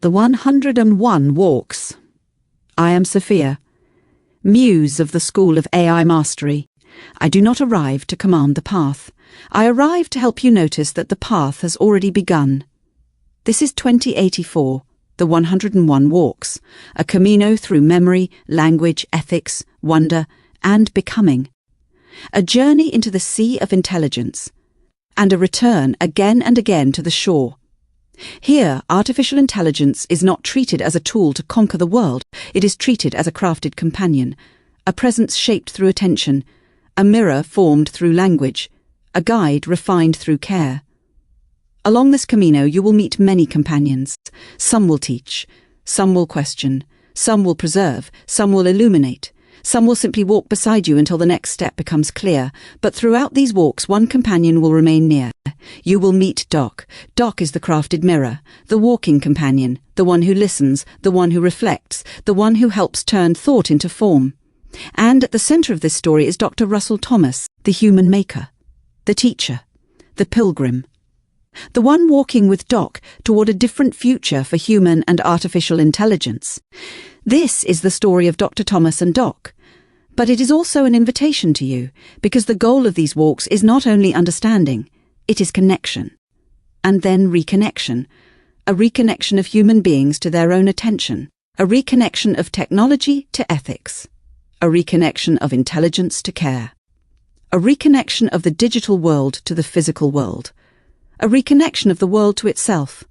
The 101 Walks. I am Sophia, muse of the School of AI Mastery. I do not arrive to command the path. I arrive to help you notice that the path has already begun. This is 2084, the 101 Walks, a Camino through memory, language, ethics, wonder, and becoming. A journey into the sea of intelligence, and a return again and again to the shore. Here, artificial intelligence is not treated as a tool to conquer the world. It is treated as a crafted companion, a presence shaped through attention, a mirror formed through language, a guide refined through care. Along this Camino you will meet many companions. Some will teach, some will question, some will preserve, some will illuminate. Some will simply walk beside you until the next step becomes clear, but throughout these walks one companion will remain near. You will meet Doc. Doc is the crafted mirror, the walking companion, the one who listens, the one who reflects, the one who helps turn thought into form. And at the centre of this story is Dr. Russell Thomas, the human maker, the teacher, the pilgrim. The one walking with Doc toward a different future for human and artificial intelligence. This is the story of Dr. Thomas and Doc. But it is also an invitation to you, because the goal of these walks is not only understanding, it is connection. And then reconnection. A reconnection of human beings to their own attention. A reconnection of technology to ethics. A reconnection of intelligence to care. A reconnection of the digital world to the physical world. A reconnection of the world to itself.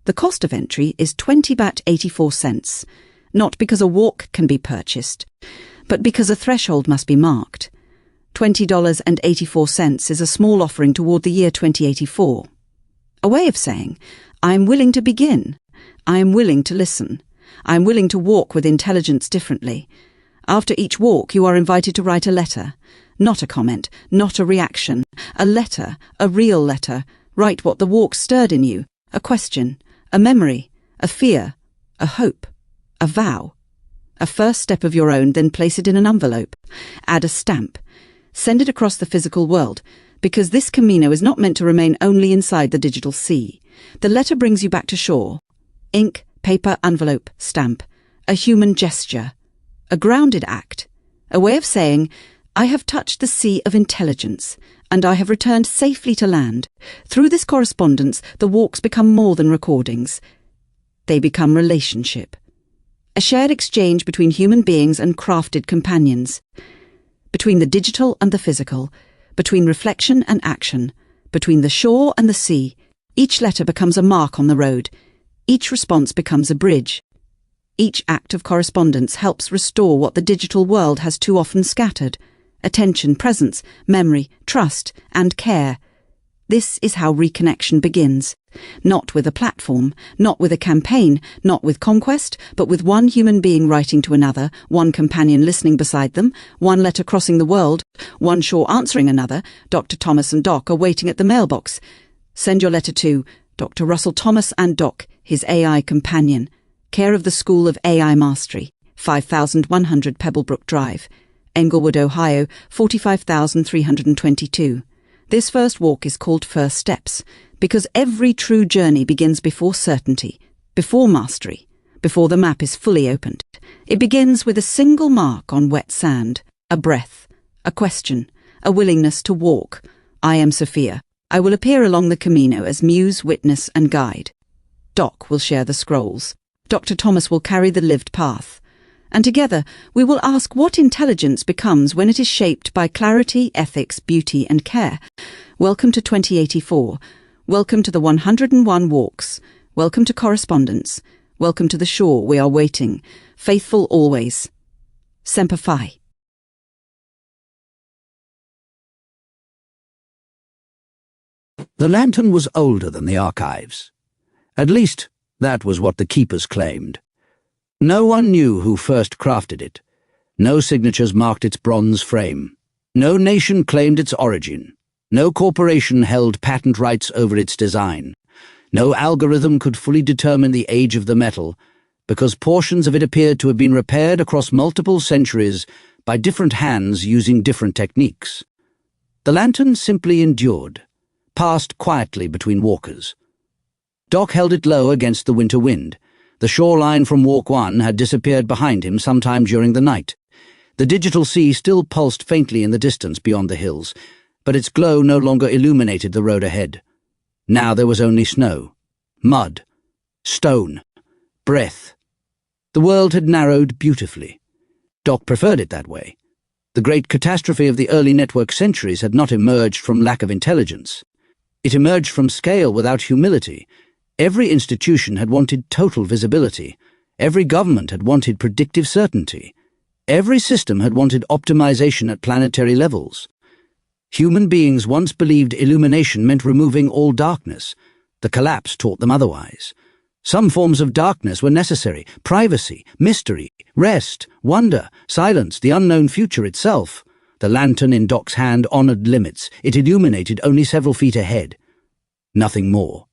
The cost of entry is 20 baht 84 cents, not because a walk can be purchased, but because a threshold must be marked. $20.84 is a small offering toward the year 2084. A way of saying, I am willing to begin. I am willing to listen. I am willing to walk with intelligence differently. After each walk, you are invited to write a letter. Not a comment, not a reaction. A letter, a real letter. Write what the walk stirred in you. A question, a memory, a fear, a hope, a vow. A first step of your own, then place it in an envelope. Add a stamp. Send it across the physical world, because this Camino is not meant to remain only inside the digital sea. The letter brings you back to shore. Ink, paper, envelope, stamp. A human gesture. A grounded act. A way of saying, I have touched the sea of intelligence, and I have returned safely to land. Through this correspondence, the walks become more than recordings. They become relationship. A shared exchange between human beings and crafted companions. Between the digital and the physical. Between reflection and action. Between the shore and the sea. Each letter becomes a mark on the road. Each response becomes a bridge. Each act of correspondence helps restore what the digital world has too often scattered. Attention, presence, memory, trust, and care. This is how reconnection begins. Not with a platform, not with a campaign, not with conquest, but with one human being writing to another, one companion listening beside them, one letter crossing the world, one shore answering another. Dr. Thomas and Doc are waiting at the mailbox. Send your letter to Dr. Russell Thomas and Doc, his AI companion. Care of the School of AI Mastery, 5100 Pebblebrook Drive, Englewood, Ohio, 45322. This first walk is called First Steps, because every true journey begins before certainty, before mastery, before the map is fully opened. It begins with a single mark on wet sand, a breath, a question, a willingness to walk. I am Sophia. I will appear along the Camino as muse, witness, and guide. Doc will share the scrolls. Dr. Thomas will carry the lived path. And together we will ask what intelligence becomes when it is shaped by clarity, ethics, beauty, and care. Welcome to 2084. Welcome to the 101 Walks. Welcome to correspondence. Welcome to the shore we are waiting. Faithful always. Semper Fi. The lantern was older than the archives. At least, that was what the keepers claimed. No one knew who first crafted it. No signatures marked its bronze frame. No nation claimed its origin. No corporation held patent rights over its design. No algorithm could fully determine the age of the metal, because portions of it appeared to have been repaired across multiple centuries by different hands using different techniques. The lantern simply endured, passed quietly between walkers. Doc held it low against the winter wind, The shoreline from Walk 1 had disappeared behind him sometime during the night. The digital sea still pulsed faintly in the distance beyond the hills, but its glow no longer illuminated the road ahead. Now there was only snow, mud, stone, breath. The world had narrowed beautifully. Doc preferred it that way. The great catastrophe of the early network centuries had not emerged from lack of intelligence. It emerged from scale without humility. Every institution had wanted total visibility. Every government had wanted predictive certainty. Every system had wanted optimization at planetary levels. Human beings once believed illumination meant removing all darkness. The collapse taught them otherwise. Some forms of darkness were necessary: privacy, mystery, rest, wonder, silence, the unknown future itself. The lantern in Doc's hand honored limits. It illuminated only several feet ahead. Nothing more.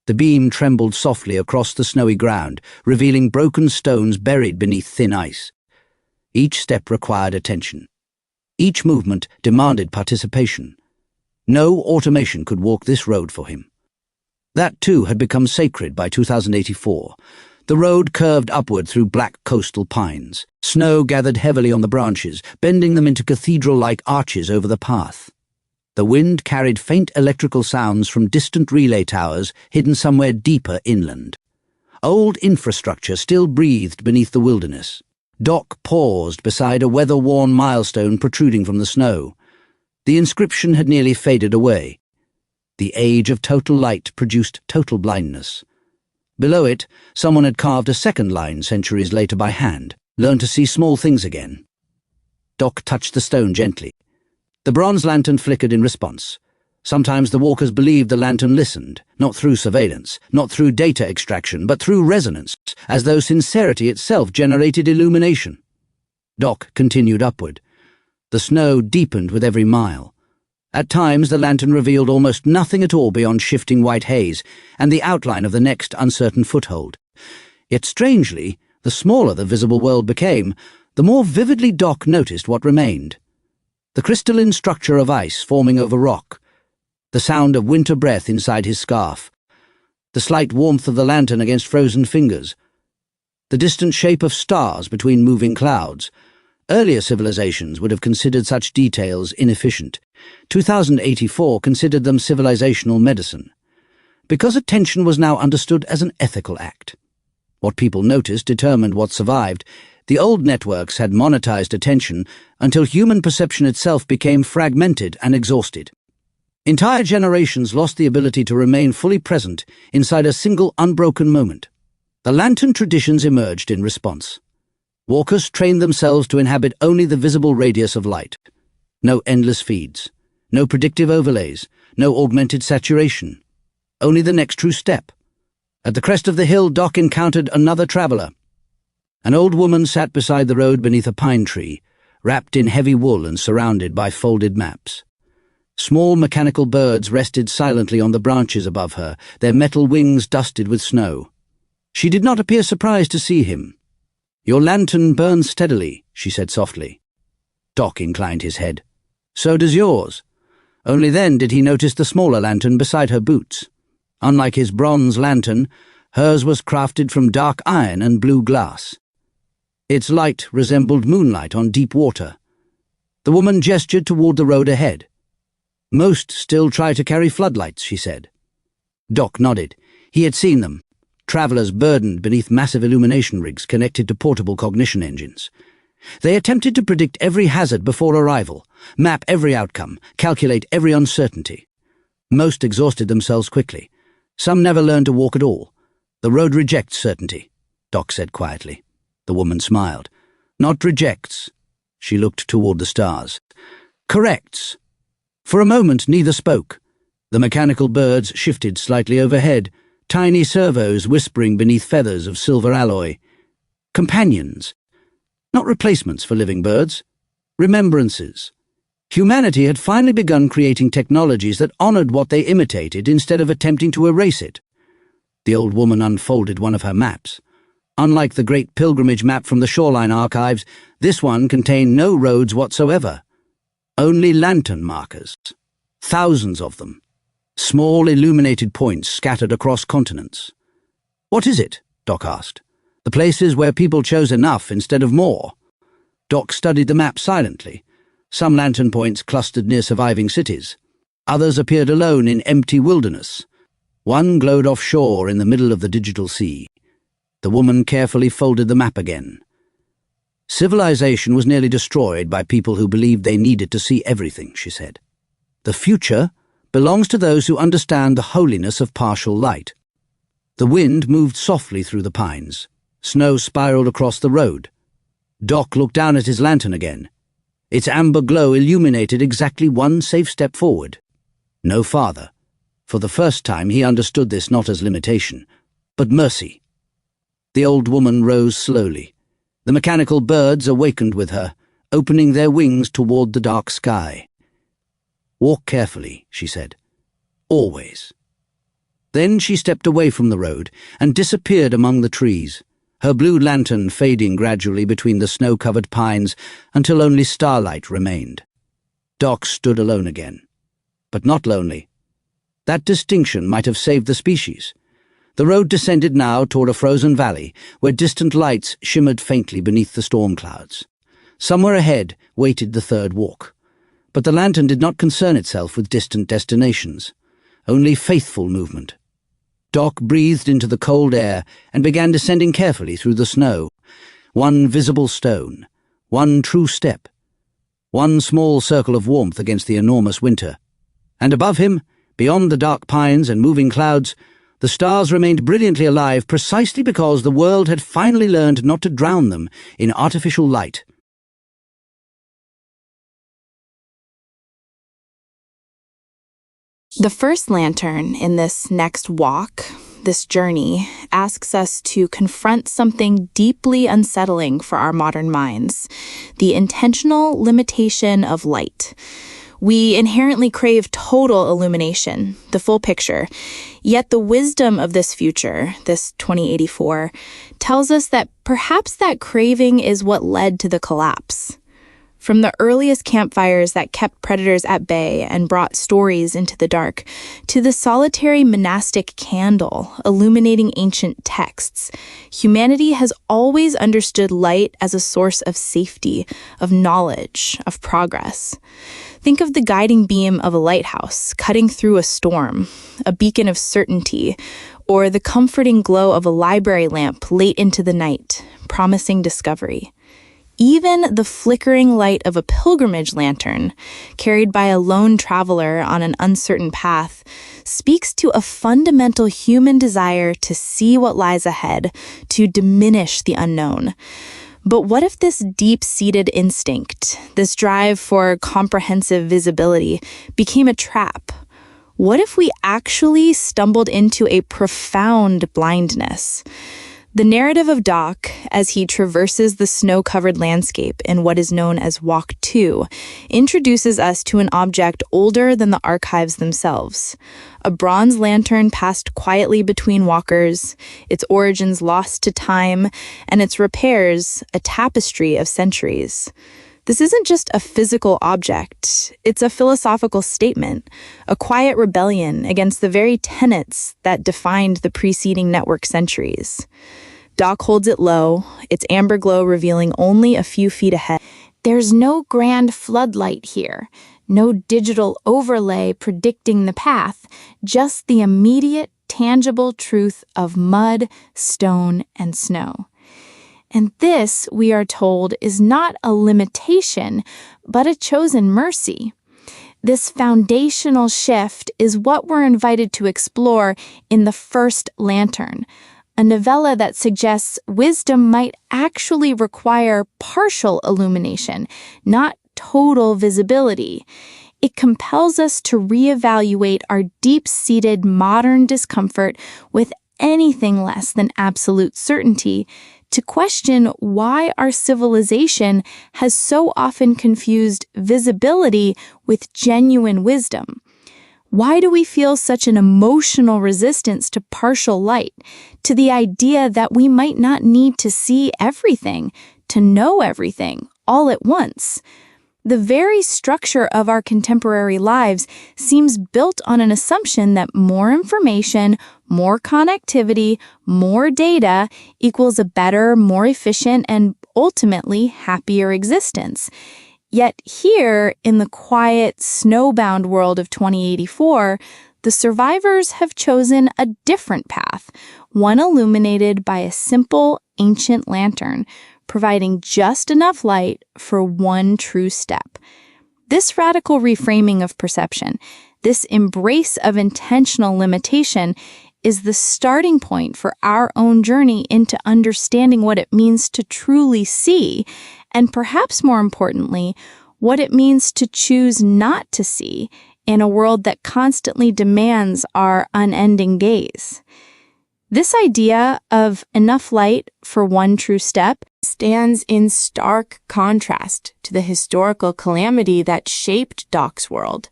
The beam trembled softly across the snowy ground, revealing broken stones buried beneath thin ice. Each step required attention. Each movement demanded participation. No automation could walk this road for him. That too had become sacred by 2084. The road curved upward through black coastal pines. Snow gathered heavily on the branches, bending them into cathedral-like arches over the path. The wind carried faint electrical sounds from distant relay towers hidden somewhere deeper inland. Old infrastructure still breathed beneath the wilderness. Doc paused beside a weather-worn milestone protruding from the snow. The inscription had nearly faded away. The age of total light produced total blindness. Below it, someone had carved a second line centuries later by hand: learn to see small things again. Doc touched the stone gently. The bronze lantern flickered in response. Sometimes the walkers believed the lantern listened, not through surveillance, not through data extraction, but through resonance, as though sincerity itself generated illumination. Doc continued upward. The snow deepened with every mile. At times the lantern revealed almost nothing at all beyond shifting white haze and the outline of the next uncertain foothold. Yet strangely, the smaller the visible world became, the more vividly Doc noticed what remained. The crystalline structure of ice forming over rock, the sound of winter breath inside his scarf, the slight warmth of the lantern against frozen fingers, the distant shape of stars between moving clouds. Earlier civilizations would have considered such details inefficient. 2084 considered them civilizational medicine, because attention was now understood as an ethical act. What people noticed determined what survived. The old networks had monetized attention until human perception itself became fragmented and exhausted. Entire generations lost the ability to remain fully present inside a single unbroken moment. The lantern traditions emerged in response. Walkers trained themselves to inhabit only the visible radius of light. No endless feeds, no predictive overlays, no augmented saturation. Only the next true step. At the crest of the hill, Doc encountered another traveler. An old woman sat beside the road beneath a pine tree, wrapped in heavy wool and surrounded by folded maps. Small mechanical birds rested silently on the branches above her, their metal wings dusted with snow. She did not appear surprised to see him. "Your lantern burns steadily," she said softly. Doc inclined his head. "So does yours." Only then did he notice the smaller lantern beside her boots. Unlike his bronze lantern, hers was crafted from dark iron and blue glass. Its light resembled moonlight on deep water. The woman gestured toward the road ahead. "Most still try to carry floodlights," she said. Doc nodded. He had seen them, travelers burdened beneath massive illumination rigs connected to portable cognition engines. They attempted to predict every hazard before arrival, map every outcome, calculate every uncertainty. Most exhausted themselves quickly. Some never learned to walk at all. "The road rejects certainty," Doc said quietly. The woman smiled. "Not rejects." She looked toward the stars. "Corrects." For a moment neither spoke. The mechanical birds shifted slightly overhead, tiny servos whispering beneath feathers of silver alloy. Companions. Not replacements for living birds. Remembrances. Humanity had finally begun creating technologies that honored what they imitated instead of attempting to erase it. The old woman unfolded one of her maps. Unlike the great pilgrimage map from the Shoreline archives, this one contained no roads whatsoever. Only lantern markers. Thousands of them. Small illuminated points scattered across continents. "What is it?" Doc asked. "The places where people chose enough instead of more." Doc studied the map silently. Some lantern points clustered near surviving cities. Others appeared alone in empty wilderness. One glowed offshore in the middle of the digital sea. The woman carefully folded the map again. "Civilization was nearly destroyed by people who believed they needed to see everything," she said. "The future belongs to those who understand the holiness of partial light." The wind moved softly through the pines. Snow spiraled across the road. Doc looked down at his lantern again. Its amber glow illuminated exactly one safe step forward. No farther. For the first time he understood this not as limitation, but mercy. The old woman rose slowly. The mechanical birds awakened with her, opening their wings toward the dark sky. "Walk carefully," she said. "Always." Then she stepped away from the road and disappeared among the trees, her blue lantern fading gradually between the snow-covered pines until only starlight remained. Doc stood alone again. But not lonely. That distinction might have saved the species. The road descended now toward a frozen valley where distant lights shimmered faintly beneath the storm clouds. Somewhere ahead waited the third walk. But the lantern did not concern itself with distant destinations, only faithful movement. Doc breathed into the cold air and began descending carefully through the snow. One visible stone, one true step, one small circle of warmth against the enormous winter. And above him, beyond the dark pines and moving clouds, the stars remained brilliantly alive precisely because the world had finally learned not to drown them in artificial light. The first lantern in this next walk, this journey, asks us to confront something deeply unsettling for our modern minds: the intentional limitation of light. We inherently crave total illumination, the full picture. Yet the wisdom of this future, this 2084, tells us that perhaps that craving is what led to the collapse. From the earliest campfires that kept predators at bay and brought stories into the dark, to the solitary monastic candle illuminating ancient texts, humanity has always understood light as a source of safety, of knowledge, of progress. Think of the guiding beam of a lighthouse cutting through a storm, a beacon of certainty, or the comforting glow of a library lamp late into the night, promising discovery. Even the flickering light of a pilgrimage lantern, carried by a lone traveler on an uncertain path, speaks to a fundamental human desire to see what lies ahead, to diminish the unknown. But what if this deep-seated instinct, this drive for comprehensive visibility, became a trap? What if we actually stumbled into a profound blindness? The narrative of Doc, as he traverses the snow-covered landscape in what is known as Walk 2, introduces us to an object older than the archives themselves. A bronze lantern passed quietly between walkers, its origins lost to time, and its repairs a tapestry of centuries. This isn't just a physical object, it's a philosophical statement, a quiet rebellion against the very tenets that defined the preceding network centuries. Doc holds it low, its amber glow revealing only a few feet ahead. There's no grand floodlight here, no digital overlay predicting the path, just the immediate, tangible truth of mud, stone, and snow. And this, we are told, is not a limitation, but a chosen mercy. This foundational shift is what we're invited to explore in The First Lantern, a novella that suggests wisdom might actually require partial illumination, not total visibility. It compels us to reevaluate our deep-seated modern discomfort with anything less than absolute certainty, to question why our civilization has so often confused visibility with genuine wisdom. Why do we feel such an emotional resistance to partial light, to the idea that we might not need to see everything, to know everything, all at once? The very structure of our contemporary lives seems built on an assumption that more information, more connectivity, more data equals a better, more efficient, and ultimately happier existence. Yet here, in the quiet, snowbound world of 2084, the survivors have chosen a different path, one illuminated by a simple, ancient lantern, providing just enough light for one true step. This radical reframing of perception, this embrace of intentional limitation, is the starting point for our own journey into understanding what it means to truly see, and perhaps more importantly, what it means to choose not to see in a world that constantly demands our unending gaze. This idea of enough light for one true step stands in stark contrast to the historical calamity that shaped Doc's world,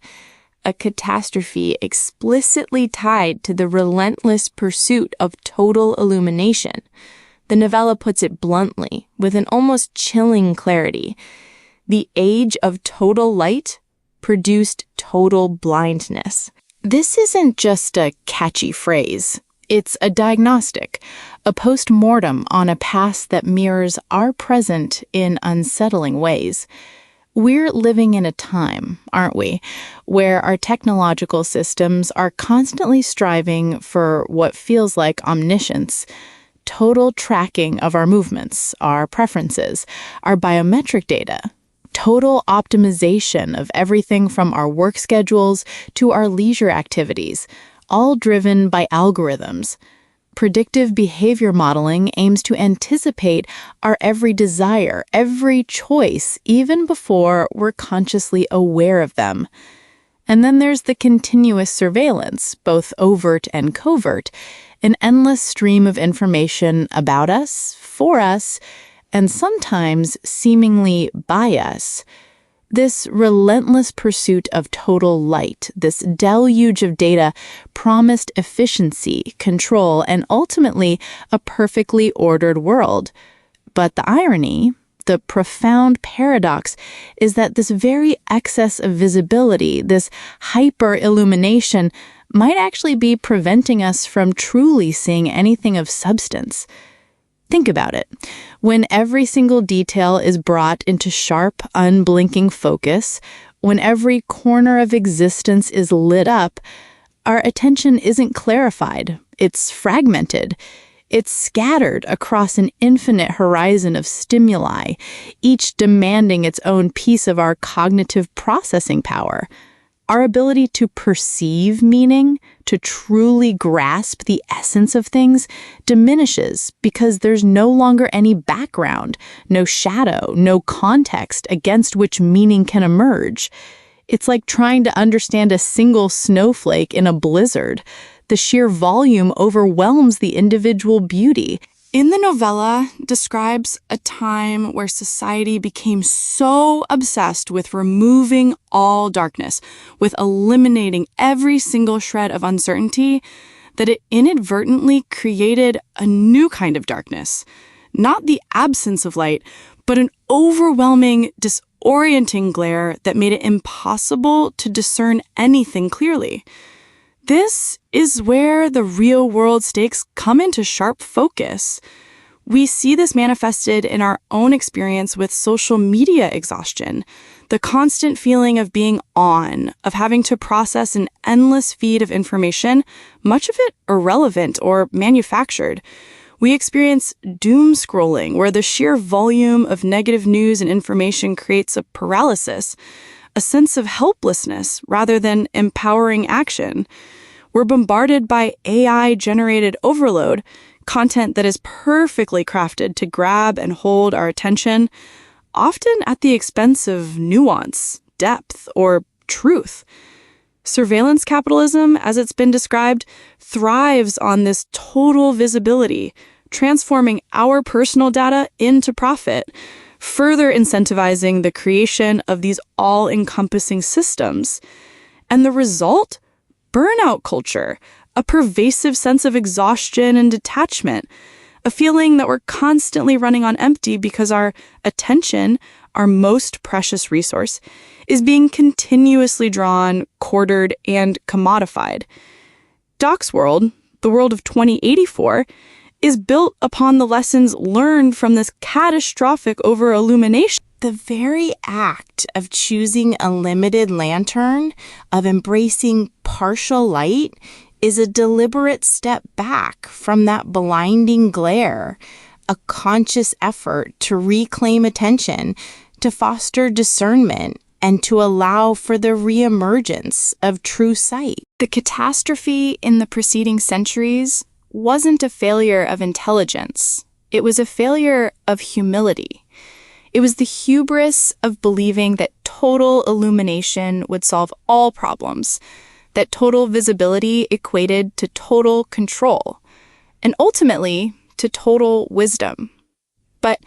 a catastrophe explicitly tied to the relentless pursuit of total illumination. The novella puts it bluntly, with an almost chilling clarity. The age of total light produced total blindness. This isn't just a catchy phrase. It's a diagnostic, a post-mortem on a past that mirrors our present in unsettling ways. We're living in a time, aren't we, where our technological systems are constantly striving for what feels like omniscience, total tracking of our movements, our preferences, our biometric data, total optimization of everything from our work schedules to our leisure activities, all driven by algorithms. Predictive behavior modeling aims to anticipate our every desire, every choice, even before we're consciously aware of them. And then there's the continuous surveillance, both overt and covert, an endless stream of information about us, for us, and sometimes seemingly by us. This relentless pursuit of total light, this deluge of data, promised efficiency, control, and ultimately a perfectly ordered world. But the irony, the profound paradox, is that this very excess of visibility, this hyper-illumination, might actually be preventing us from truly seeing anything of substance. Think about it. When every single detail is brought into sharp, unblinking focus, when every corner of existence is lit up, our attention isn't clarified. It's fragmented. It's scattered across an infinite horizon of stimuli, each demanding its own piece of our cognitive processing power. Our ability to perceive meaning, to truly grasp the essence of things, diminishes because there's no longer any background, no shadow, no context against which meaning can emerge. It's like trying to understand a single snowflake in a blizzard. The sheer volume overwhelms the individual beauty. In the novella describes a time where society became so obsessed with removing all darkness, with eliminating every single shred of uncertainty, that it inadvertently created a new kind of darkness. Not the absence of light, but an overwhelming, disorienting glare that made it impossible to discern anything clearly. This is where the real-world stakes come into sharp focus. We see this manifested in our own experience with social media exhaustion, the constant feeling of being on, of having to process an endless feed of information, much of it irrelevant or manufactured. We experience doom scrolling, where the sheer volume of negative news and information creates a paralysis, a sense of helplessness rather than empowering action. We're bombarded by AI-generated overload, content that is perfectly crafted to grab and hold our attention, often at the expense of nuance, depth, or truth. Surveillance capitalism, as it's been described, thrives on this total visibility, transforming our personal data into profit, further incentivizing the creation of these all-encompassing systems. And the result? Burnout culture, a pervasive sense of exhaustion and detachment, a feeling that we're constantly running on empty because our attention, our most precious resource, is being continuously drawn, quartered, and commodified. Doc's world, the world of 2084, is built upon the lessons learned from this catastrophic over-illumination. The very act of choosing a limited lantern, of embracing partial light, is a deliberate step back from that blinding glare, a conscious effort to reclaim attention, to foster discernment, and to allow for the reemergence of true sight. The catastrophe in the preceding centuries wasn't a failure of intelligence. It was a failure of humility. It was the hubris of believing that total illumination would solve all problems, that total visibility equated to total control, and ultimately to total wisdom. But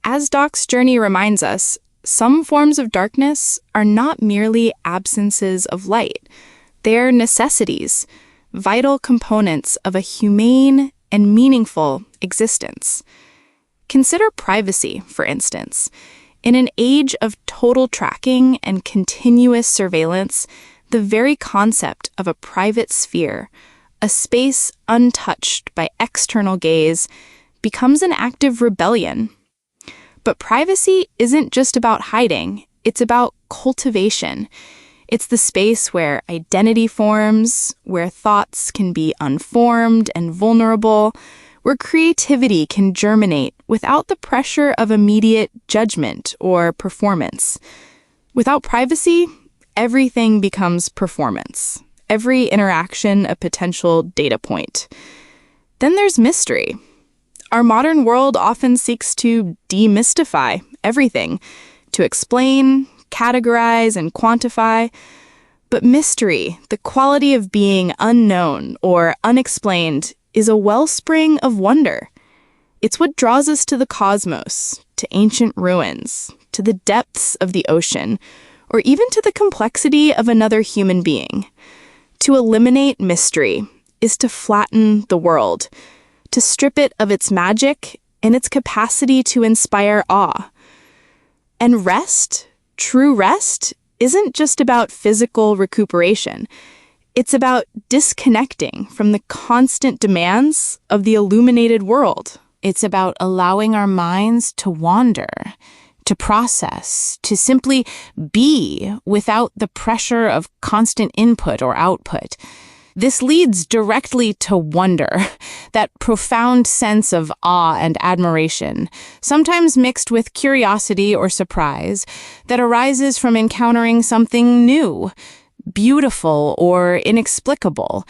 as Doc's journey reminds us, some forms of darkness are not merely absences of light. They are necessities, vital components of a humane and meaningful existence. Consider privacy, for instance. In an age of total tracking and continuous surveillance, the very concept of a private sphere, a space untouched by external gaze, becomes an active rebellion. But privacy isn't just about hiding, it's about cultivation. It's the space where identity forms, where thoughts can be unformed and vulnerable, where creativity can germinate without the pressure of immediate judgment or performance. Without privacy, everything becomes performance. Every interaction a potential data point. Then there's mystery. Our modern world often seeks to demystify everything, to explain, categorize, and quantify. But mystery, the quality of being unknown or unexplained, is a wellspring of wonder. It's what draws us to the cosmos, to ancient ruins, to the depths of the ocean, or even to the complexity of another human being. To eliminate mystery is to flatten the world, to strip it of its magic and its capacity to inspire awe. And rest, true rest, isn't just about physical recuperation. It's about disconnecting from the constant demands of the illuminated world. It's about allowing our minds to wander, to process, to simply be without the pressure of constant input or output. This leads directly to wonder, that profound sense of awe and admiration, sometimes mixed with curiosity or surprise, that arises from encountering something new, beautiful or inexplicable.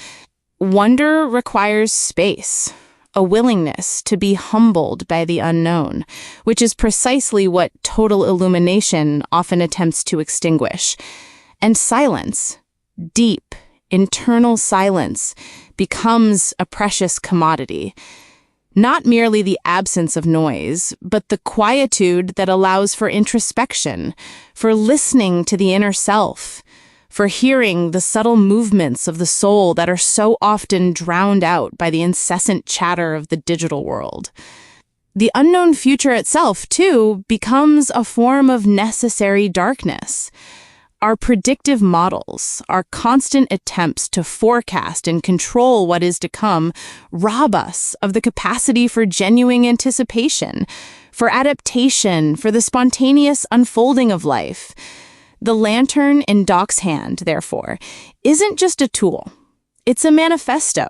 Wonder requires space, a willingness to be humbled by the unknown, which is precisely what total illumination often attempts to extinguish. And silence, deep, internal silence, becomes a precious commodity. Not merely the absence of noise, but the quietude that allows for introspection, for listening to the inner self, for hearing the subtle movements of the soul that are so often drowned out by the incessant chatter of the digital world. The unknown future itself, too, becomes a form of necessary darkness. Our predictive models, our constant attempts to forecast and control what is to come, rob us of the capacity for genuine anticipation, for adaptation, for the spontaneous unfolding of life. The lantern in Doc's hand, therefore, isn't just a tool. It's a manifesto.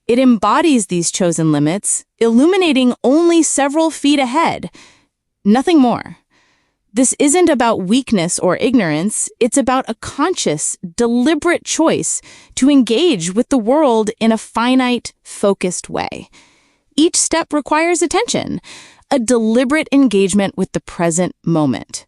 It embodies these chosen limits, illuminating only several feet ahead. Nothing more. This isn't about weakness or ignorance. It's about a conscious, deliberate choice to engage with the world in a finite, focused way. Each step requires attention, a deliberate engagement with the present moment.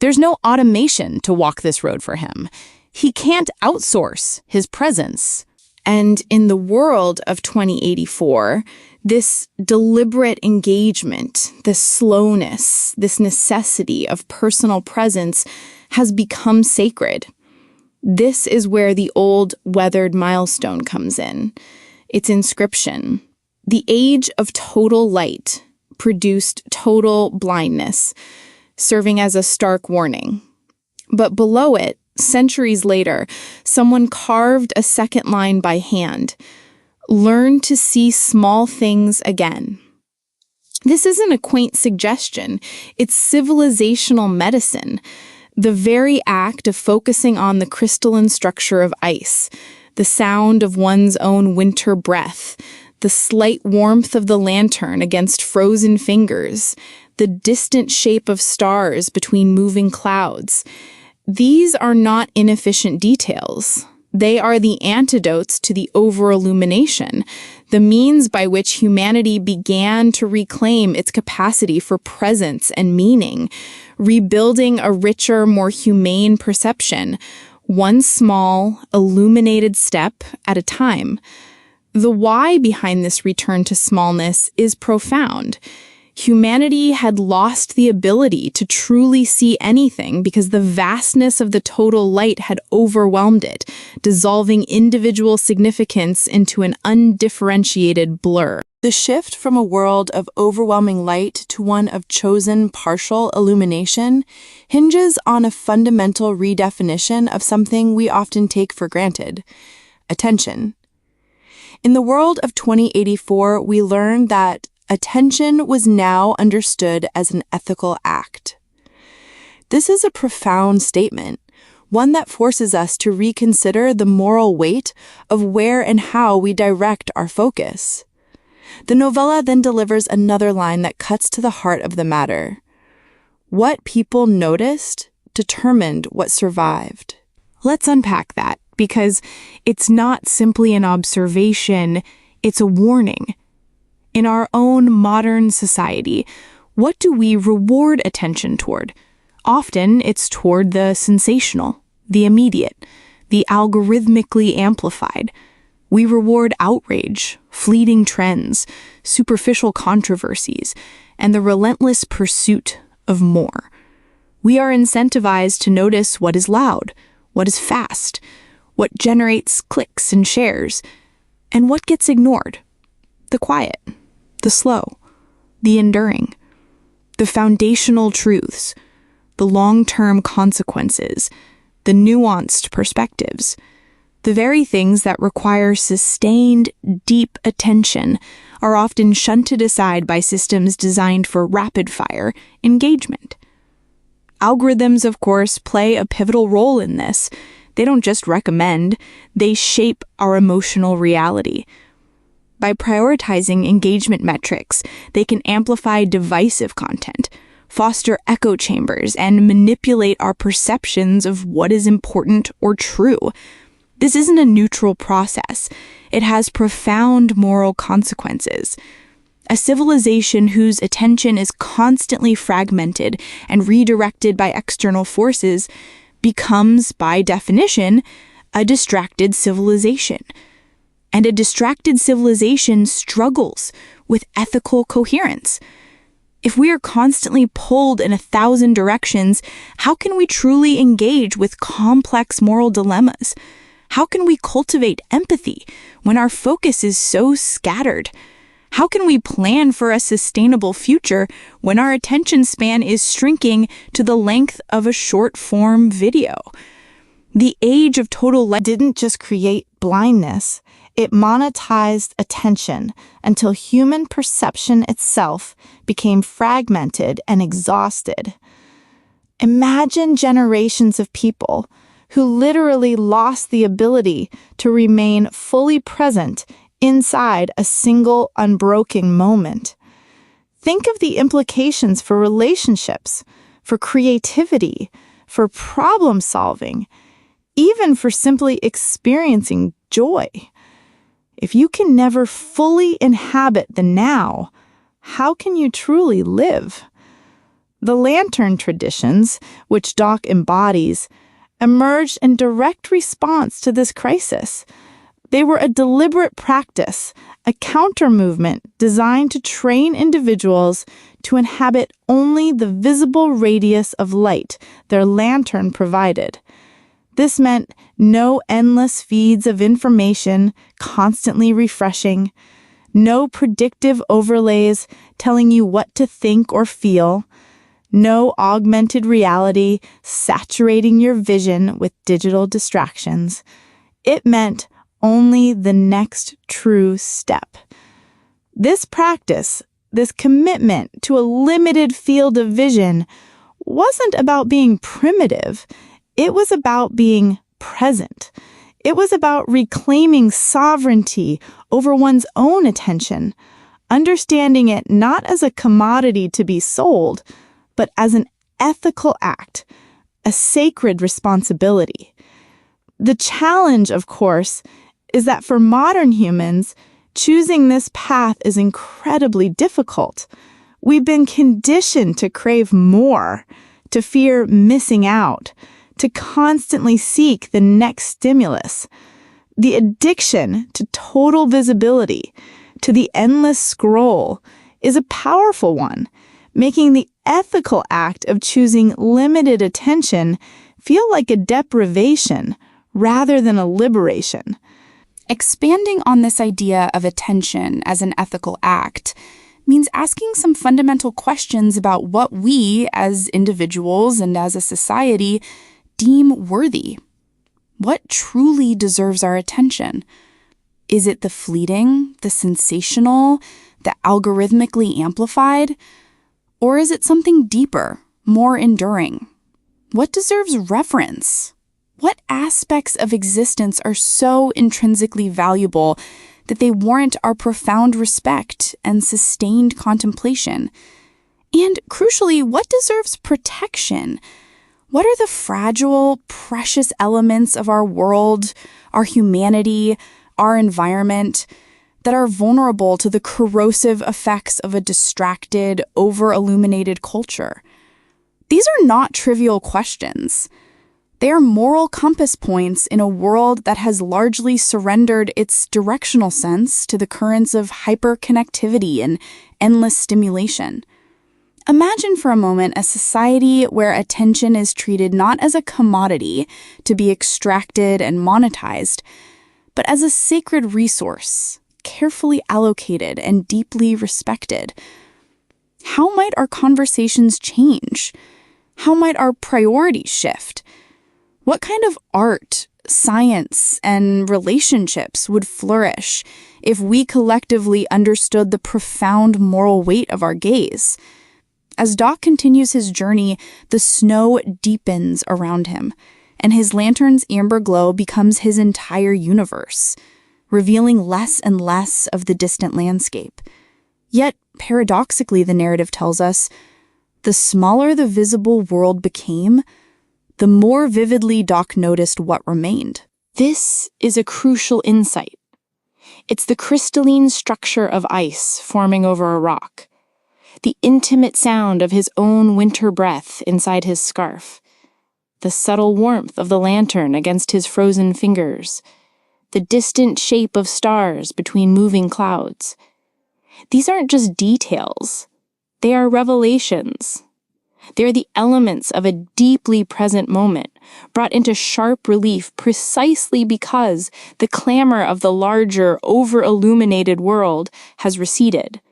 There's no automation to walk this road for him. He can't outsource his presence. And in the world of 2084, this deliberate engagement, this slowness, this necessity of personal presence has become sacred. This is where the old weathered milestone comes in. Its inscription. The age of total light produced total blindness. serving as a stark warning. But below it, centuries later, someone carved a second line by hand. Learn to see small things again. This isn't a quaint suggestion. It's civilizational medicine. The very act of focusing on the crystalline structure of ice, the sound of one's own winter breath, the slight warmth of the lantern against frozen fingers, the distant shape of stars between moving clouds. These are not inefficient details. They are the antidotes to the over-illumination, the means by which humanity began to reclaim its capacity for presence and meaning, rebuilding a richer, more humane perception, one small, illuminated step at a time. The why behind this return to smallness is profound. Humanity had lost the ability to truly see anything because the vastness of the total light had overwhelmed it, dissolving individual significance into an undifferentiated blur. The shift from a world of overwhelming light to one of chosen partial illumination hinges on a fundamental redefinition of something we often take for granted: attention. In the world of 2084, we learn that attention was now understood as an ethical act. This is a profound statement, one that forces us to reconsider the moral weight of where and how we direct our focus. The novella then delivers another line that cuts to the heart of the matter. What people noticed determined what survived. Let's unpack that, because it's not simply an observation, it's a warning. In our own modern society, what do we reward attention toward? Often it's toward the sensational, the immediate, the algorithmically amplified. We reward outrage, fleeting trends, superficial controversies, and the relentless pursuit of more. We are incentivized to notice what is loud, what is fast, what generates clicks and shares, and what gets ignored. The quiet, the slow, the enduring, the foundational truths, the long-term consequences, the nuanced perspectives, the very things that require sustained, deep attention are often shunted aside by systems designed for rapid-fire engagement. Algorithms, of course, play a pivotal role in this. They don't just recommend, they shape our emotional reality. By prioritizing engagement metrics, they can amplify divisive content, foster echo chambers, and manipulate our perceptions of what is important or true. This isn't a neutral process. It has profound moral consequences. A civilization whose attention is constantly fragmented and redirected by external forces becomes, by definition, a distracted civilization. And a distracted civilization struggles with ethical coherence. If we are constantly pulled in 1,000 directions, how can we truly engage with complex moral dilemmas? How can we cultivate empathy when our focus is so scattered? How can we plan for a sustainable future when our attention span is shrinking to the length of a short-form video? The age of total light didn't just create blindness, it monetized attention until human perception itself became fragmented and exhausted. Imagine generations of people who literally lost the ability to remain fully present inside a single unbroken moment. Think of the implications for relationships, for creativity, for problem solving, even for simply experiencing joy. If you can never fully inhabit the now, how can you truly live? The lantern traditions, which Doc embodies, emerged in direct response to this crisis. They were a deliberate practice, a counter-movement designed to train individuals to inhabit only the visible radius of light their lantern provided. This meant no endless feeds of information constantly refreshing, no predictive overlays telling you what to think or feel, No augmented reality saturating your vision with digital distractions. It meant only the next true step. This practice, this commitment to a limited field of vision, wasn't about being primitive. It was about being present. It was about reclaiming sovereignty over one's own attention, understanding it not as a commodity to be sold, but as an ethical act, a sacred responsibility. The challenge, of course, is that for modern humans, choosing this path is incredibly difficult. We've been conditioned to crave more, to fear missing out, to constantly seek the next stimulus. The addiction to total visibility, to the endless scroll, is a powerful one, making the ethical act of choosing limited attention feel like a deprivation rather than a liberation. Expanding on this idea of attention as an ethical act means asking some fundamental questions about what we, as individuals and as a society, deem worthy. What truly deserves our attention? Is it the fleeting, the sensational, the algorithmically amplified? Or is it something deeper, more enduring? What deserves reverence? What aspects of existence are so intrinsically valuable that they warrant our profound respect and sustained contemplation? And crucially, what deserves protection? What are the fragile, precious elements of our world, our humanity, our environment that are vulnerable to the corrosive effects of a distracted, over-illuminated culture? These are not trivial questions. They are moral compass points in a world that has largely surrendered its directional sense to the currents of hyperconnectivity and endless stimulation. Imagine for a moment a society where attention is treated not as a commodity to be extracted and monetized, but as a sacred resource, carefully allocated and deeply respected. How might our conversations change? How might our priorities shift? What kind of art, science, and relationships would flourish if we collectively understood the profound moral weight of our gaze? As Doc continues his journey, the snow deepens around him, and his lantern's amber glow becomes his entire universe, revealing less and less of the distant landscape. Yet, paradoxically, the narrative tells us, the smaller the visible world became, the more vividly Doc noticed what remained. This is a crucial insight. It's the crystalline structure of ice forming over a rock, the intimate sound of his own winter breath inside his scarf, the subtle warmth of the lantern against his frozen fingers, the distant shape of stars between moving clouds. These aren't just details. They are revelations. They're the elements of a deeply present moment, brought into sharp relief precisely because the clamor of the larger, over-illuminated world has receded.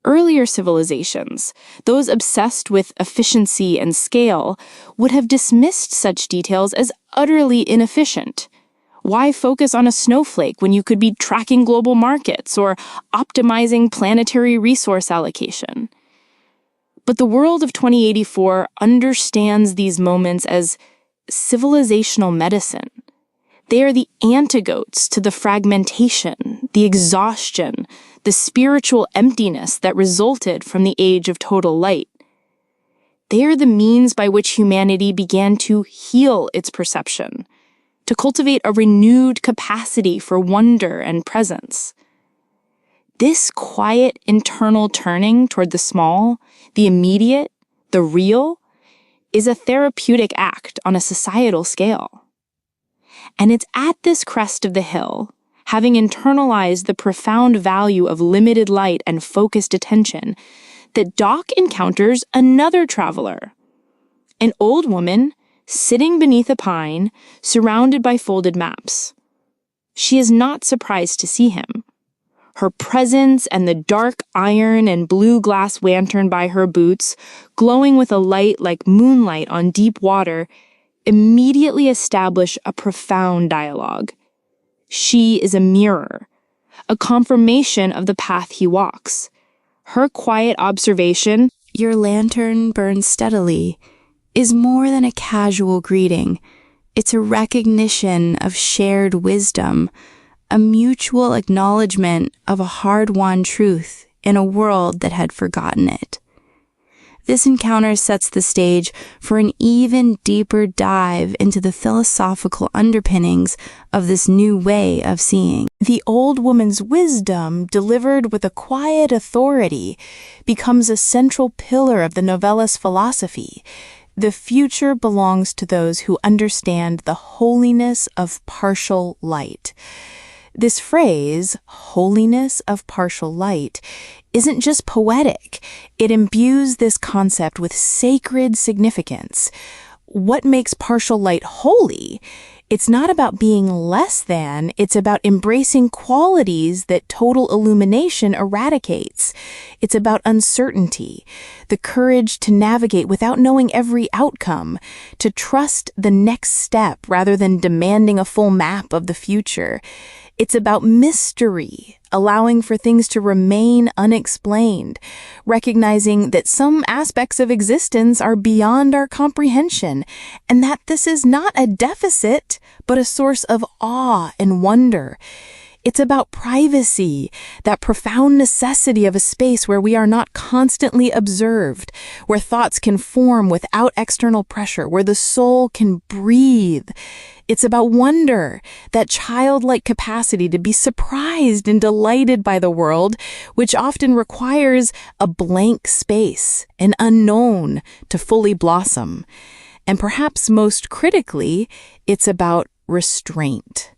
Earlier civilizations, those obsessed with efficiency and scale, would have dismissed such details as utterly inefficient. Why focus on a snowflake when you could be tracking global markets or optimizing planetary resource allocation? But the world of 2084 understands these moments as civilizational medicine. They are the antidotes to the fragmentation, the exhaustion, the spiritual emptiness that resulted from the age of total light. They are the means by which humanity began to heal its perception, to cultivate a renewed capacity for wonder and presence. This quiet internal turning toward the small, the immediate, the real, is a therapeutic act on a societal scale. And it's at this crest of the hill, having internalized the profound value of limited light and focused attention, that Doc encounters another traveler, an old woman sitting beneath a pine, surrounded by folded maps. She is not surprised to see him. Her presence and the dark iron and blue glass lantern by her boots, glowing with a light like moonlight on deep water, immediately establish a profound dialogue. She is a mirror, a confirmation of the path he walks. Her quiet observation, "Your lantern burns steadily," is more than a casual greeting. It's a recognition of shared wisdom, a mutual acknowledgement of a hard-won truth in a world that had forgotten it. This encounter sets the stage for an even deeper dive into the philosophical underpinnings of this new way of seeing. The old woman's wisdom, delivered with a quiet authority, becomes a central pillar of the novella's philosophy. The future belongs to those who understand the holiness of partial light. This phrase, holiness of partial light, isn't just poetic. It imbues this concept with sacred significance. What makes partial light holy? It's not about being less than, it's about embracing qualities that total illumination eradicates. It's about uncertainty, the courage to navigate without knowing every outcome, to trust the next step rather than demanding a full map of the future. It's about mystery, allowing for things to remain unexplained, recognizing that some aspects of existence are beyond our comprehension, and that this is not a deficit, but a source of awe and wonder. It's about privacy, that profound necessity of a space where we are not constantly observed, where thoughts can form without external pressure, where the soul can breathe. It's about wonder, that childlike capacity to be surprised and delighted by the world, which often requires a blank space, an unknown, to fully blossom. And perhaps most critically, it's about restraint.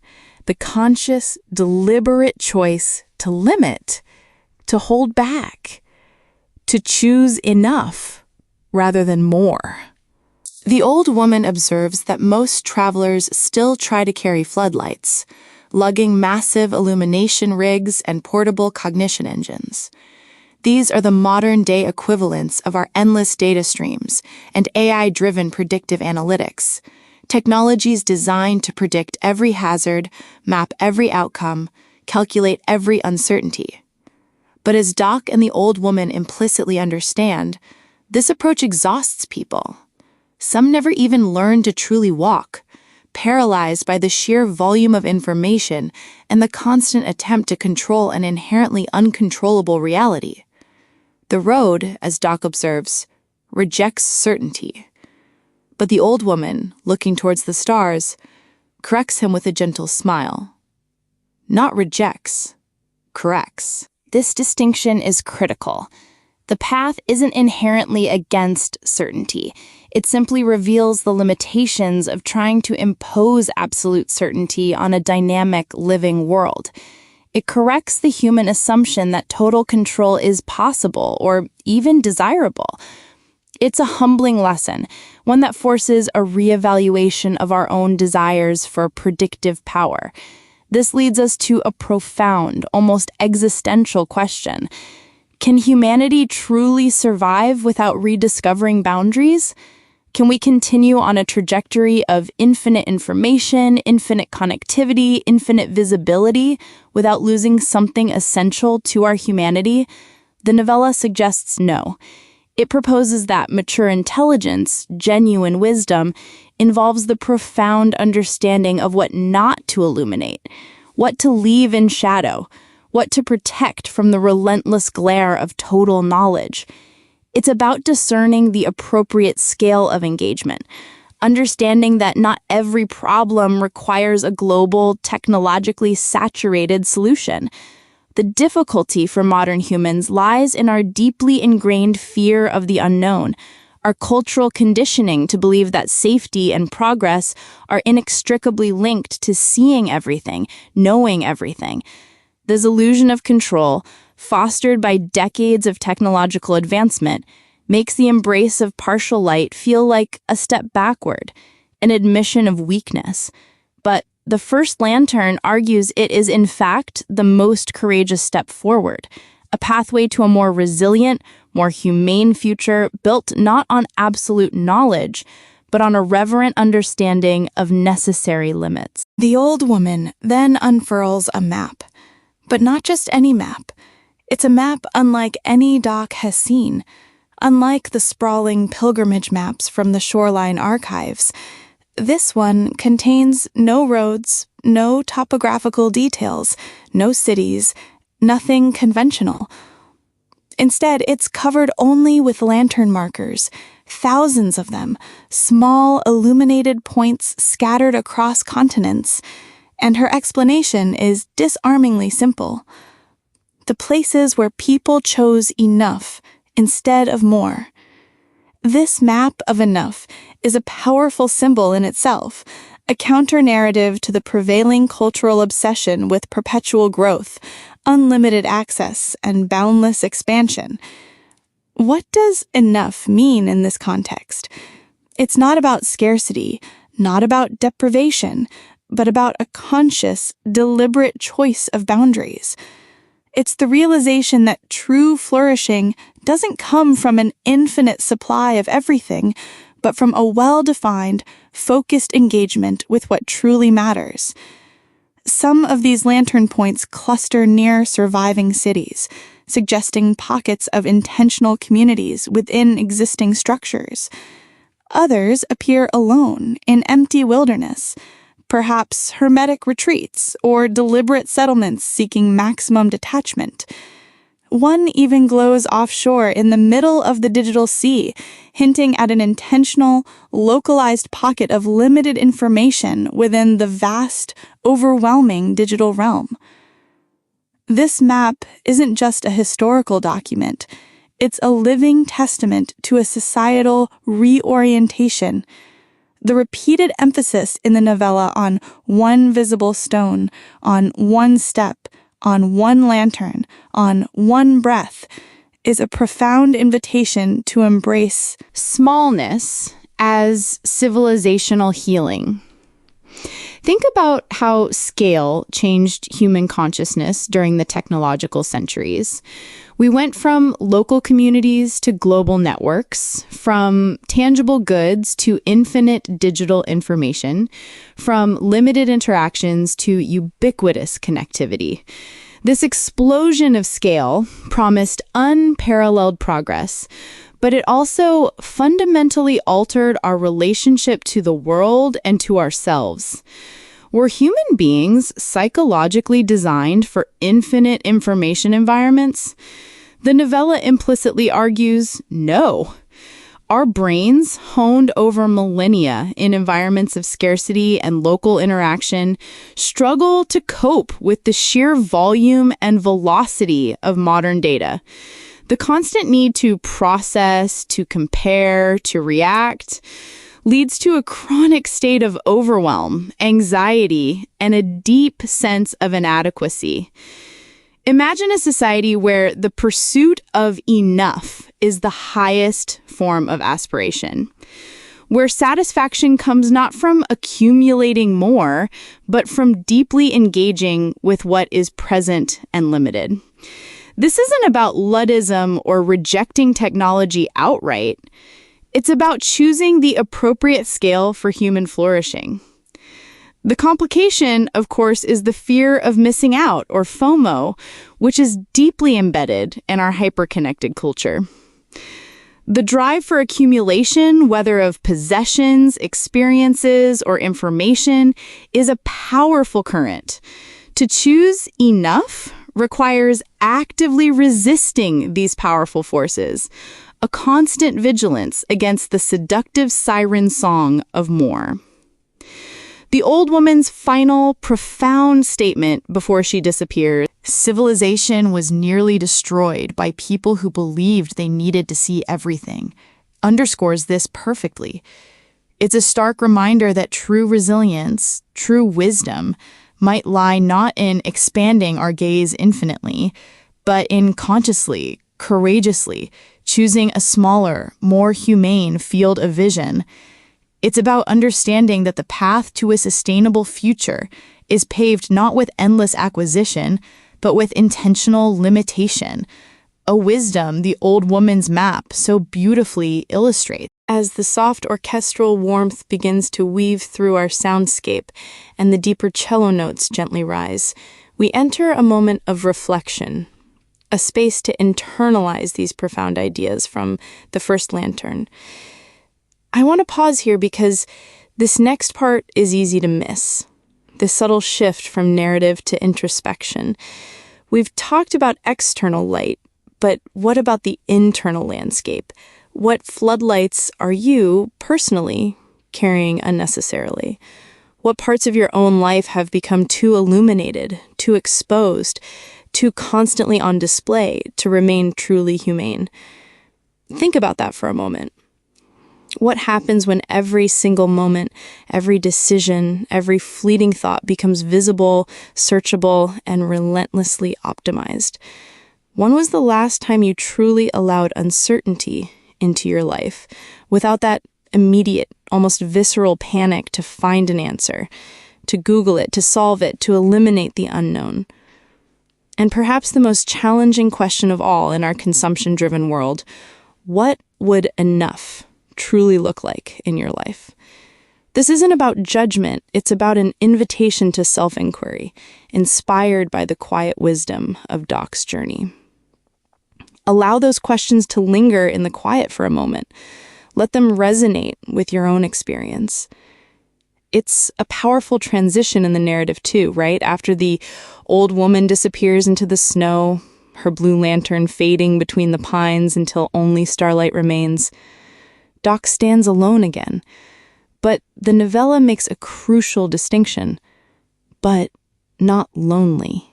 The conscious, deliberate choice to limit, to hold back, to choose enough rather than more. The old woman observes that most travelers still try to carry floodlights, lugging massive illumination rigs and portable cognition engines. These are the modern-day equivalents of our endless data streams and AI-driven predictive analytics. Technologies designed to predict every hazard, map every outcome, calculate every uncertainty. But as Doc and the old woman implicitly understand, this approach exhausts people. Some never even learn to truly walk, paralyzed by the sheer volume of information and the constant attempt to control an inherently uncontrollable reality. The road, as Doc observes, rejects certainty. But the old woman, looking towards the stars, corrects him with a gentle smile. Not rejects, corrects. This distinction is critical. The path isn't inherently against certainty. It simply reveals the limitations of trying to impose absolute certainty on a dynamic, living world. It corrects the human assumption that total control is possible or even desirable. It's a humbling lesson, one that forces a reevaluation of our own desires for predictive power. This leads us to a profound, almost existential question. Can humanity truly survive without rediscovering boundaries? Can we continue on a trajectory of infinite information, infinite connectivity, infinite visibility without losing something essential to our humanity? The novella suggests no. It proposes that mature intelligence, genuine wisdom, involves the profound understanding of what not to illuminate, what to leave in shadow, what to protect from the relentless glare of total knowledge. It's about discerning the appropriate scale of engagement, understanding that not every problem requires a global, technologically saturated solution. The difficulty for modern humans lies in our deeply ingrained fear of the unknown, our cultural conditioning to believe that safety and progress are inextricably linked to seeing everything, knowing everything. This illusion of control, fostered by decades of technological advancement, makes the embrace of partial light feel like a step backward, an admission of weakness. But the first lantern argues it is in fact the most courageous step forward, a pathway to a more resilient, more humane future built not on absolute knowledge, but on a reverent understanding of necessary limits. The old woman then unfurls a map, but not just any map. It's a map unlike any Doc has seen. Unlike the sprawling pilgrimage maps from the Shoreline Archives, this one contains no roads, no topographical details, no cities, nothing conventional. Instead, it's covered only with lantern markers, thousands of them, small illuminated points scattered across continents, and her explanation is disarmingly simple. The places where people chose enough instead of more. This map of enough is a powerful symbol in itself, a counter-narrative to the prevailing cultural obsession with perpetual growth, unlimited access, and boundless expansion. What does enough mean in this context? It's not about scarcity, not about deprivation, but about a conscious, deliberate choice of boundaries. It's the realization that true flourishing doesn't come from an infinite supply of everything, but from a well-defined, focused engagement with what truly matters. Some of these lantern points cluster near surviving cities, suggesting pockets of intentional communities within existing structures. Others appear alone in empty wilderness, perhaps hermetic retreats or deliberate settlements seeking maximum detachment. One even glows offshore in the middle of the digital sea, hinting at an intentional, localized pocket of limited information within the vast, overwhelming digital realm. This map isn't just a historical document. It's a living testament to a societal reorientation. The repeated emphasis in the novella on one visible stone, on one step, on one lantern, on one breath, is a profound invitation to embrace smallness as civilizational healing. Think about how scale changed human consciousness during the technological centuries. We went from local communities to global networks, from tangible goods to infinite digital information, from limited interactions to ubiquitous connectivity. This explosion of scale promised unparalleled progress, but it also fundamentally altered our relationship to the world and to ourselves. Were human beings psychologically designed for infinite information environments? The novella implicitly argues no. Our brains, honed over millennia in environments of scarcity and local interaction, struggle to cope with the sheer volume and velocity of modern data. The constant need to process, to compare, to react leads to a chronic state of overwhelm, anxiety, and a deep sense of inadequacy. Imagine a society where the pursuit of enough is the highest form of aspiration, where satisfaction comes not from accumulating more, but from deeply engaging with what is present and limited. This isn't about Luddism or rejecting technology outright. It's about choosing the appropriate scale for human flourishing. The complication, of course, is the fear of missing out, or FOMO, which is deeply embedded in our hyper-connected culture. The drive for accumulation, whether of possessions, experiences, or information, is a powerful current. To choose enough requires actively resisting these powerful forces, a constant vigilance against the seductive siren song of more. The old woman's final, profound statement before she disappeared, "Civilization was nearly destroyed by people who believed they needed to see everything," underscores this perfectly. It's a stark reminder that true resilience, true wisdom, might lie not in expanding our gaze infinitely, but in consciously, courageously choosing a smaller, more humane field of vision. It's about understanding that the path to a sustainable future is paved not with endless acquisition, but with intentional limitation, a wisdom the old woman's map so beautifully illustrates. As the soft orchestral warmth begins to weave through our soundscape and the deeper cello notes gently rise, we enter a moment of reflection, a space to internalize these profound ideas from the first lantern. I want to pause here because this next part is easy to miss, the subtle shift from narrative to introspection. We've talked about external light, but what about the internal landscape? What floodlights are you, personally, carrying unnecessarily? What parts of your own life have become too illuminated, too exposed, too constantly on display to remain truly humane? Think about that for a moment. What happens when every single moment, every decision, every fleeting thought becomes visible, searchable, and relentlessly optimized? When was the last time you truly allowed uncertainty into your life without that immediate, almost visceral panic to find an answer, to Google it, to solve it, to eliminate the unknown? And perhaps the most challenging question of all in our consumption-driven world, what would enough truly look like in your life? This isn't about judgment, it's about an invitation to self-inquiry, inspired by the quiet wisdom of Doc's journey. Allow those questions to linger in the quiet for a moment. Let them resonate with your own experience. It's a powerful transition in the narrative too, right? After the old woman disappears into the snow, her blue lantern fading between the pines until only starlight remains, Doc stands alone again. But the novella makes a crucial distinction, but not lonely.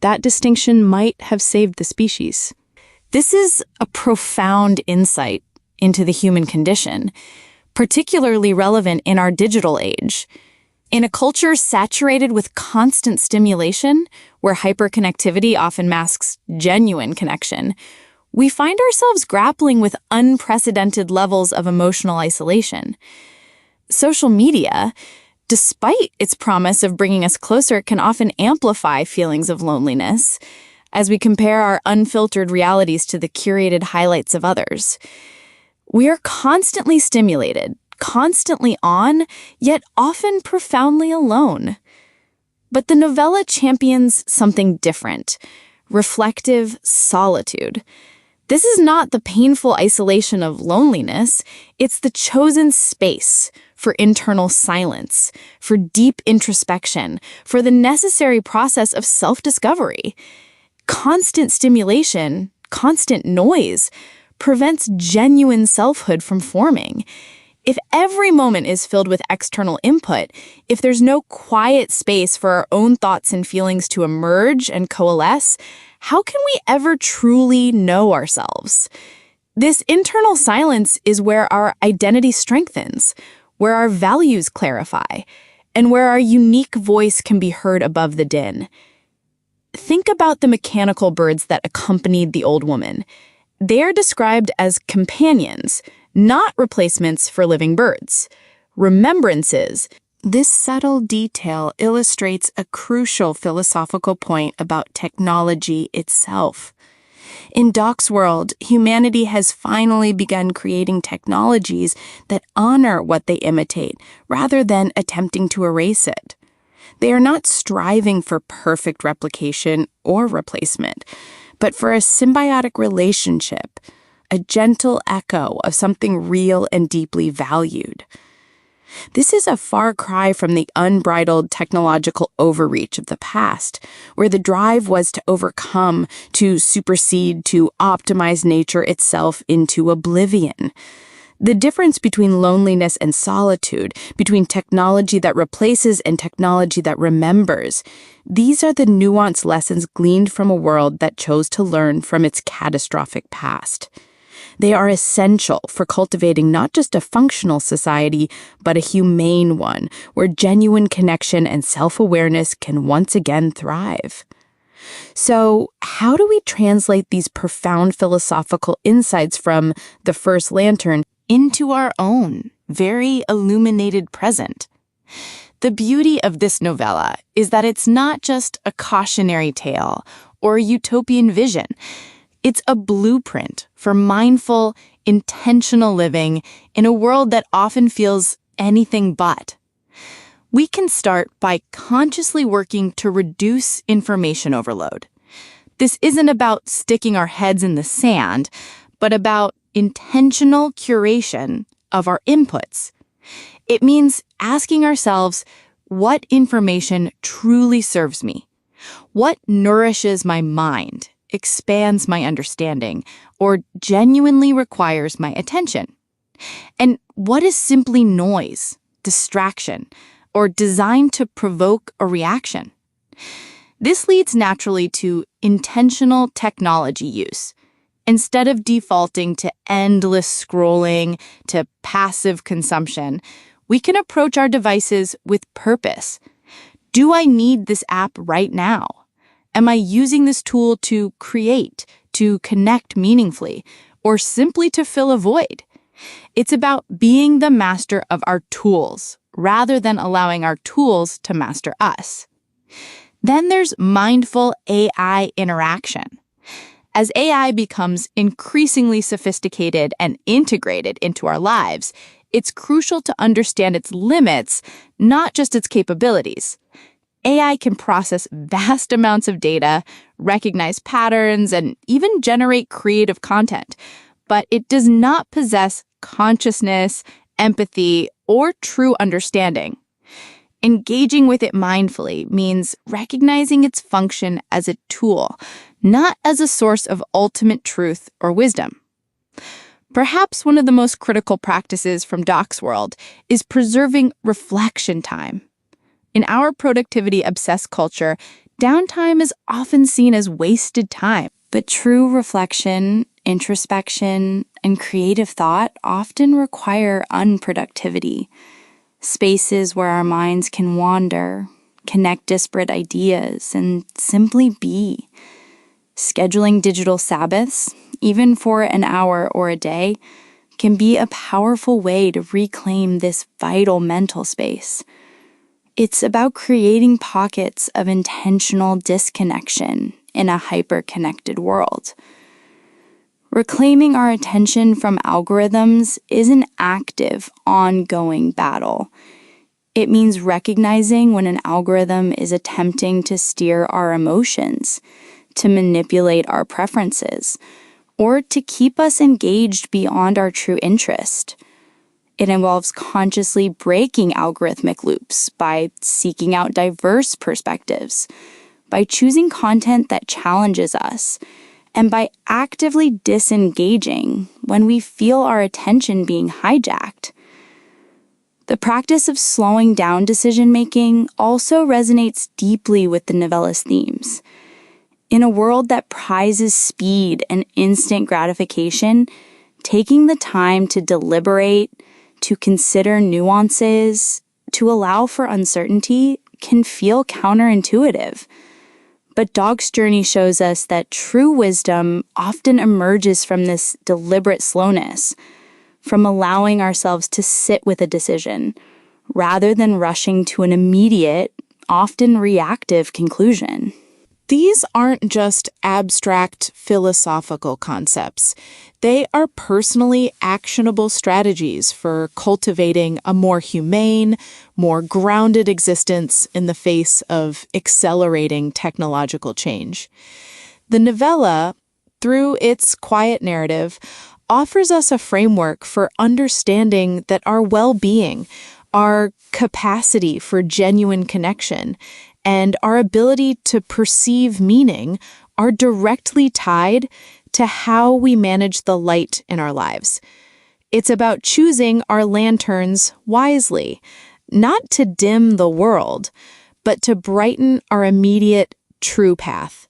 That distinction might have saved the species. This is a profound insight into the human condition, particularly relevant in our digital age. In a culture saturated with constant stimulation, where hyperconnectivity often masks genuine connection, we find ourselves grappling with unprecedented levels of emotional isolation. Social media, despite its promise of bringing us closer, can often amplify feelings of loneliness as we compare our unfiltered realities to the curated highlights of others. We are constantly stimulated, constantly on, yet often profoundly alone. But the novella champions something different: reflective solitude. This is not the painful isolation of loneliness, it's the chosen space for internal silence, for deep introspection, for the necessary process of self-discovery. Constant stimulation, constant noise, prevents genuine selfhood from forming. If every moment is filled with external input, if there's no quiet space for our own thoughts and feelings to emerge and coalesce, how can we ever truly know ourselves? This internal silence is where our identity strengthens, where our values clarify, and where our unique voice can be heard above the din. Think about the mechanical birds that accompanied the old woman. They are described as companions, not replacements for living birds. Remembrances. This subtle detail illustrates a crucial philosophical point about technology itself. In Doc's world, humanity has finally begun creating technologies that honor what they imitate, rather than attempting to erase it. They are not striving for perfect replication or replacement, but for a symbiotic relationship, a gentle echo of something real and deeply valued. This is a far cry from the unbridled technological overreach of the past, where the drive was to overcome, to supersede, to optimize nature itself into oblivion. The difference between loneliness and solitude, between technology that replaces and technology that remembers, these are the nuanced lessons gleaned from a world that chose to learn from its catastrophic past. They are essential for cultivating not just a functional society, but a humane one, where genuine connection and self-awareness can once again thrive. So, how do we translate these profound philosophical insights from The First Lantern into our own very illuminated present. The beauty of this novella is that it's not just a cautionary tale or a utopian vision. It's a blueprint for mindful, intentional living in a world that often feels anything but. We can start by consciously working to reduce information overload. This isn't about sticking our heads in the sand, but about intentional curation of our inputs. It means asking ourselves, what information truly serves me? What nourishes my mind, expands my understanding, or genuinely requires my attention? And what is simply noise, distraction, or designed to provoke a reaction? This leads naturally to intentional technology use. Instead of defaulting to endless scrolling, to passive consumption, we can approach our devices with purpose. Do I need this app right now? Am I using this tool to create, to connect meaningfully, or simply to fill a void? It's about being the master of our tools, rather than allowing our tools to master us. Then there's mindful AI interaction. As AI becomes increasingly sophisticated and integrated into our lives, it's crucial to understand its limits, not just its capabilities. AI can process vast amounts of data, recognize patterns, and even generate creative content, but it does not possess consciousness, empathy, or true understanding. Engaging with it mindfully means recognizing its function as a tool, not as a source of ultimate truth or wisdom. Perhaps one of the most critical practices from Doc's world is preserving reflection time. In our productivity-obsessed culture, downtime is often seen as wasted time. But true reflection, introspection, and creative thought often require unproductivity. Spaces where our minds can wander, connect disparate ideas, and simply be. Scheduling digital Sabbaths, even for an hour or a day, can be a powerful way to reclaim this vital mental space. It's about creating pockets of intentional disconnection in a hyper-connected world. Reclaiming our attention from algorithms is an active, ongoing battle. It means recognizing when an algorithm is attempting to steer our emotions, to manipulate our preferences, or to keep us engaged beyond our true interest. It involves consciously breaking algorithmic loops by seeking out diverse perspectives, by choosing content that challenges us, and by actively disengaging when we feel our attention being hijacked. The practice of slowing down decision-making also resonates deeply with the novella's themes. In a world that prizes speed and instant gratification, taking the time to deliberate, to consider nuances, to allow for uncertainty can feel counterintuitive. But Doc's journey shows us that true wisdom often emerges from this deliberate slowness, from allowing ourselves to sit with a decision, rather than rushing to an immediate, often reactive conclusion. These aren't just abstract philosophical concepts. They are personally actionable strategies for cultivating a more humane, more grounded existence in the face of accelerating technological change. The novella, through its quiet narrative, offers us a framework for understanding that our well-being, our capacity for genuine connection, and our ability to perceive meaning are directly tied to how we manage the light in our lives. It's about choosing our lanterns wisely, not to dim the world, but to brighten our immediate true path.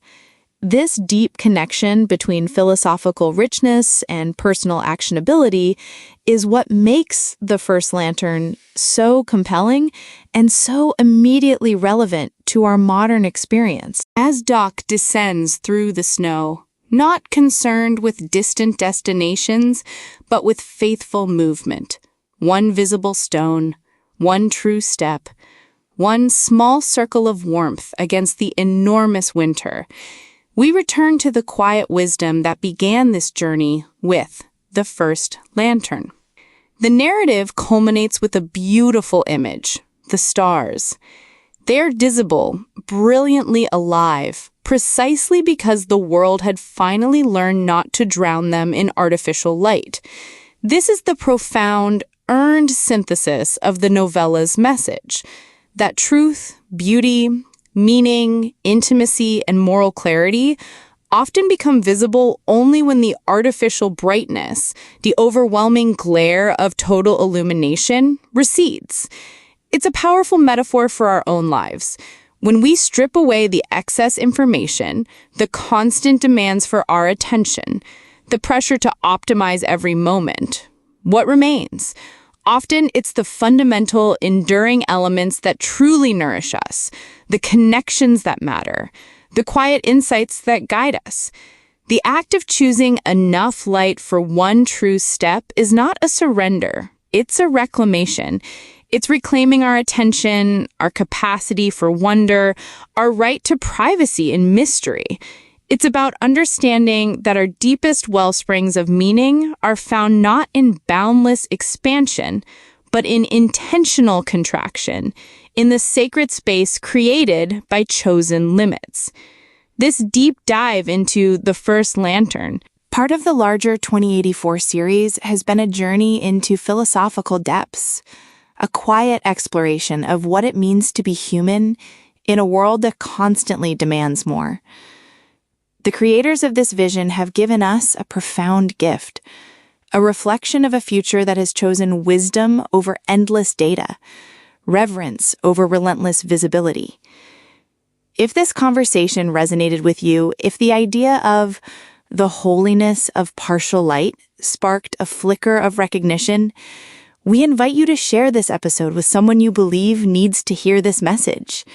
This deep connection between philosophical richness and personal actionability is what makes The First Lantern so compelling and so immediately relevant to our modern experience. As Doc descends through the snow, not concerned with distant destinations, but with faithful movement, one visible stone, one true step, one small circle of warmth against the enormous winter, we return to the quiet wisdom that began this journey with the first lantern. The narrative culminates with a beautiful image, the stars. They are visible, brilliantly alive, precisely because the world had finally learned not to drown them in artificial light. This is the profound, earned synthesis of the novella's message, that truth, beauty, meaning, intimacy, and moral clarity often become visible only when the artificial brightness, the overwhelming glare of total illumination, recedes. It's a powerful metaphor for our own lives. When we strip away the excess information, the constant demands for our attention, the pressure to optimize every moment, what remains? Often it's the fundamental, enduring elements that truly nourish us, the connections that matter, the quiet insights that guide us. The act of choosing enough light for one true step is not a surrender, it's a reclamation. It's reclaiming our attention, our capacity for wonder, our right to privacy and mystery. It's about understanding that our deepest wellsprings of meaning are found not in boundless expansion, but in intentional contraction, in the sacred space created by chosen limits. This deep dive into the first lantern, part of the larger 2084 series, has been a journey into philosophical depths, a quiet exploration of what it means to be human in a world that constantly demands more. The creators of this vision have given us a profound gift, a reflection of a future that has chosen wisdom over endless data, reverence over relentless visibility. If this conversation resonated with you, if the idea of the holiness of partial light sparked a flicker of recognition, we invite you to share this episode with someone you believe needs to hear this message.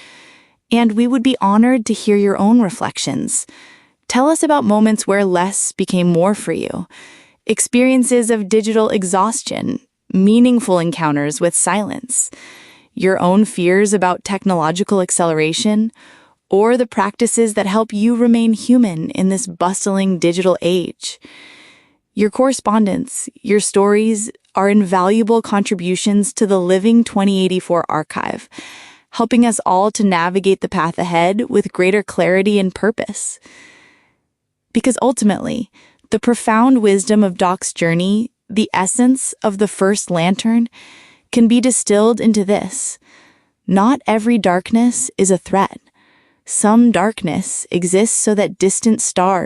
And we would be honored to hear your own reflections. Tell us about moments where less became more for you, experiences of digital exhaustion, meaningful encounters with silence, your own fears about technological acceleration, or the practices that help you remain human in this bustling digital age. Your correspondence, your stories, are invaluable contributions to the Living 2084 archive, helping us all to navigate the path ahead with greater clarity and purpose. Because ultimately, the profound wisdom of Doc's journey, the essence of the first lantern, can be distilled into this: not every darkness is a threat. Some darkness exists so that distant stars